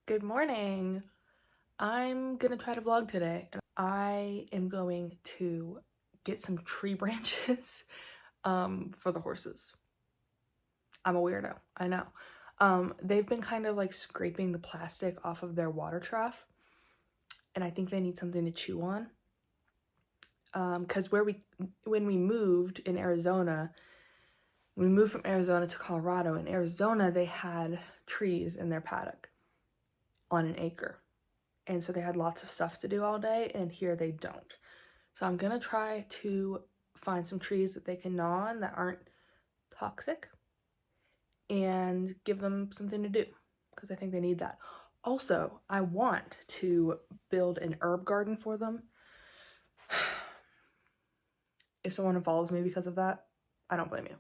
Good morning. I'm gonna try to vlog today, and I am going to get some tree branches for the horses. I'm a weirdo, I know. They've been kind of like scraping the plastic off of their water trough, and I think they need something to chew on. Because when we moved in Arizona, we moved from Arizona to Colorado. In Arizona, they had trees in their paddock on an acre. And so they had lots of stuff to do all day, and here they don't. So I'm gonna try to find some trees that they can gnaw on that aren't toxic and give them something to do, because I think they need that. Also, I want to build an herb garden for them. If someone follows me because of that, I don't blame you.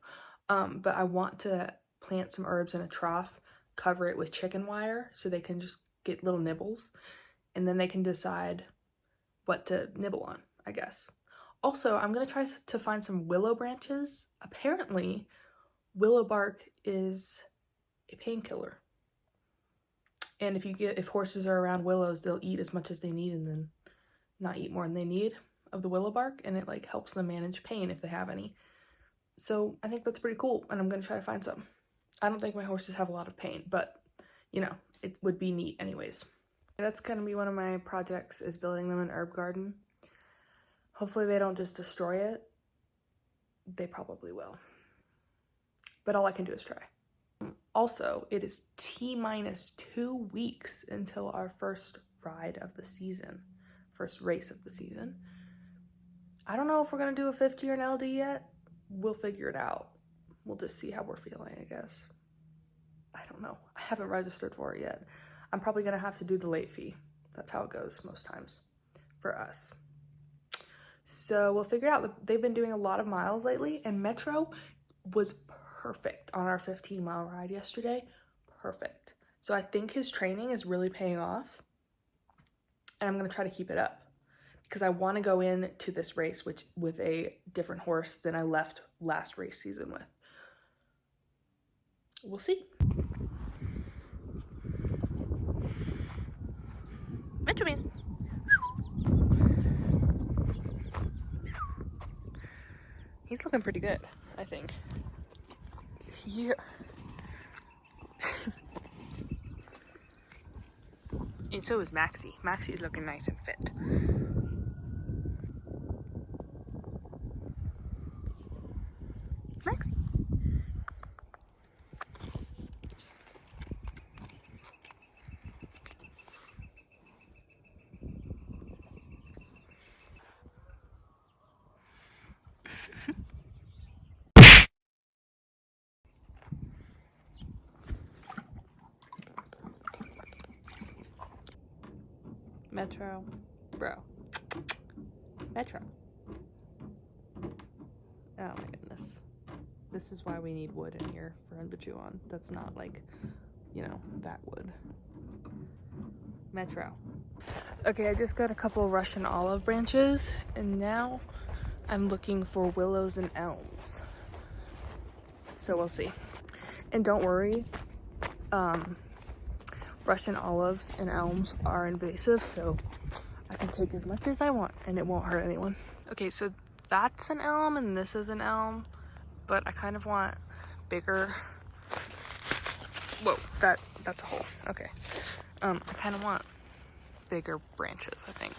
But I want to plant some herbs in a trough, cover it with chicken wire so they can just get little nibbles, and then they can decide what to nibble on, I guess. Also, I'm gonna try to find some willow branches. Apparently, willow bark is a painkiller. And if horses are around willows, they'll eat as much as they need and then not eat more than they need of the willow bark, and it like helps them manage pain if they have any. So I think that's pretty cool, and I'm gonna try to find some. I don't think my horses have a lot of pain, but you know, it would be neat anyways. That's gonna be one of my projects, is building them an herb garden. Hopefully they don't just destroy it. They probably will. But all I can do is try. Also, it is T-minus 2 weeks until our first ride of the season, first race of the season. I don't know if we're gonna do a 50 or an LD yet. We'll figure it out. We'll just see how we're feeling, I guess. I don't know. I haven't registered for it yet. I'm probably gonna have to do the late fee. That's how it goes most times for us. So we'll figure it out. They've been doing a lot of miles lately, and Metro was perfect on our 15-mile ride yesterday. Perfect. So I think his training is really paying off, and I'm gonna try to keep it up because I want to go into this race with a different horse than I left last race season with. We'll see. Metro Man. He's looking pretty good, I think. Yeah. And so is Maxie. Maxie's looking nice and fit. Maxie. Metro. Bro. Metro. Oh my goodness. This is why we need wood in here for him to chew on. That's not like, you know, that wood. Metro. Okay, I just got a couple Russian olive branches, and now I'm looking for willows and elms. So we'll see. And don't worry, Russian olives and elms are invasive, so I can take as much as I want and it won't hurt anyone. Okay, so that's an elm and this is an elm, but I kind of want bigger. Whoa, that's a hole. Okay. I kind of want bigger branches, I think.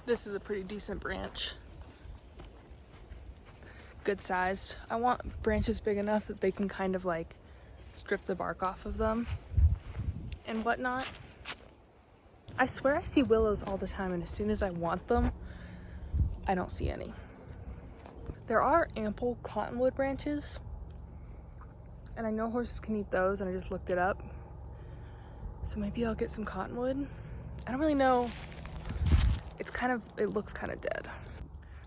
This is a pretty decent branch. Good size. I want branches big enough that they can kind of like strip the bark off of them and whatnot. I swear I see willows all the time, and as soon as I want them, I don't see any. There are ample cottonwood branches, and I know horses can eat those, and I just looked it up. So maybe I'll get some cottonwood. I don't really know. It looks kind of dead.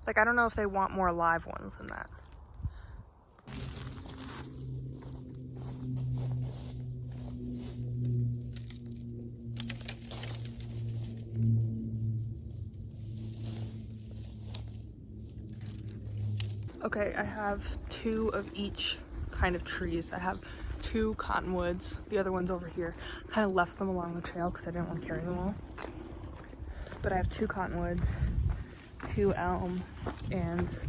Like, I don't know if they want more live ones than that. Okay, I have 2 of each kind of trees. I have 2 cottonwoods. The other one's over here. Kind of left them along the trail because I didn't want to carry them all. But I have 2 cottonwoods, 2 elm, and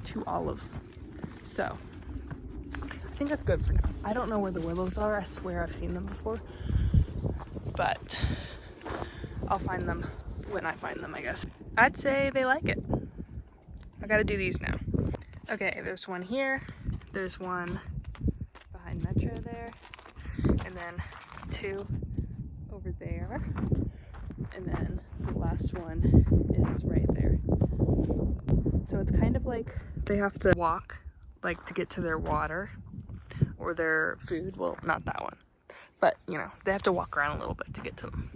2 olives. So, I think that's good for now. I don't know where the willows are. I swear I've seen them before. But I'll find them when I find them, I guess. I'd say they like it. I gotta do these now. Okay, there's one here. There's one behind Metro there. And then 2 over there. And then the last one is right there. So it's kind of like they have to walk, like, to get to their water or their food. Well, not that one. But, you know, they have to walk around a little bit to get to them.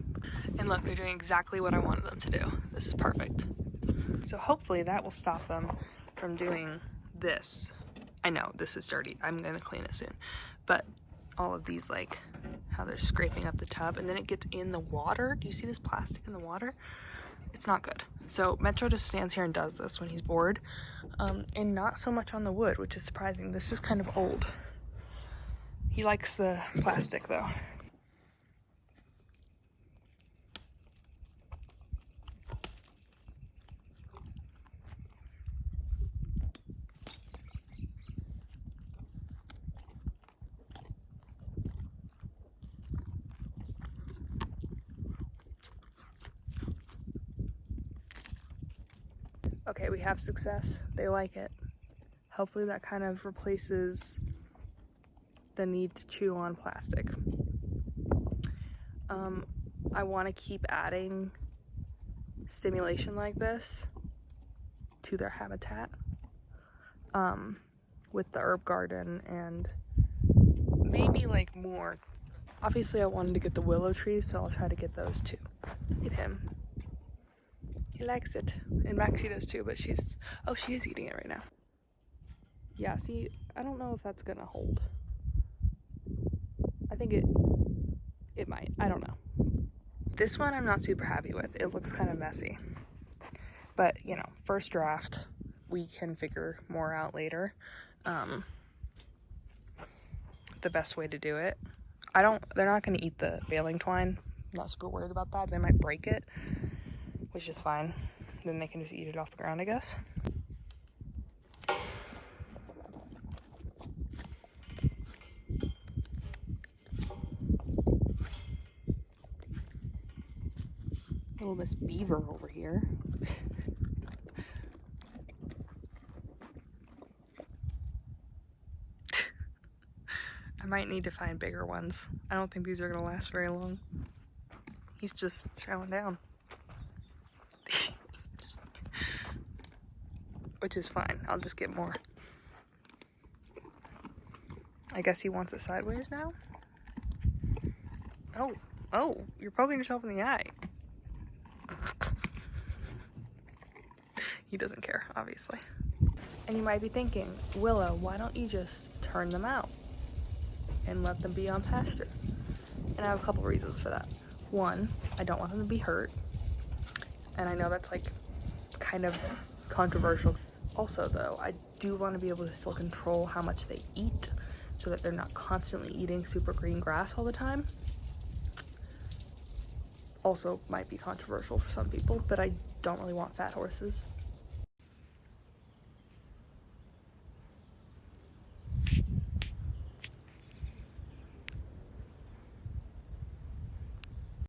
And look, they're doing exactly what I wanted them to do. This is perfect. So hopefully that will stop them from doing this. I know, this is dirty. I'm gonna clean it soon. But all of these, like, how they're scraping up the tub and then it gets in the water. Do you see this plastic in the water? It's not good. So Metro just stands here and does this when he's bored. And not so much on the wood, which is surprising. This is kind of old. He likes the plastic though. Okay, we have success. They like it. Hopefully that kind of replaces the need to chew on plastic. I want to keep adding stimulation like this to their habitat with the herb garden and maybe like more. Obviously I wanted to get the willow trees, so I'll try to get those too. Look at him. He likes it. And Maxie does too, but she is eating it right now. Yeah, see, I don't know if that's gonna hold. I think it might. I don't know. This one I'm not super happy with. It looks kind of messy. But, you know, first draft, we can figure more out later. The best way to do it. They're not gonna eat the baling twine. I'm not super worried about that. They might break it, which is fine. Then they can just eat it off the ground, I guess. Little Miss Beaver over here. I might need to find bigger ones. I don't think these are gonna last very long. He's just chowing down. Which is fine. I'll just get more. I guess he wants it sideways now? Oh, you're poking yourself in the eye. He doesn't care, obviously. And you might be thinking, Willow, why don't you just turn them out and let them be on pasture? And I have a couple reasons for that. One, I don't want them to be hurt. And I know that's like kind of controversial. Also though, I do want to be able to still control how much they eat so that they're not constantly eating super green grass all the time. Also might be controversial for some people, but I don't really want fat horses.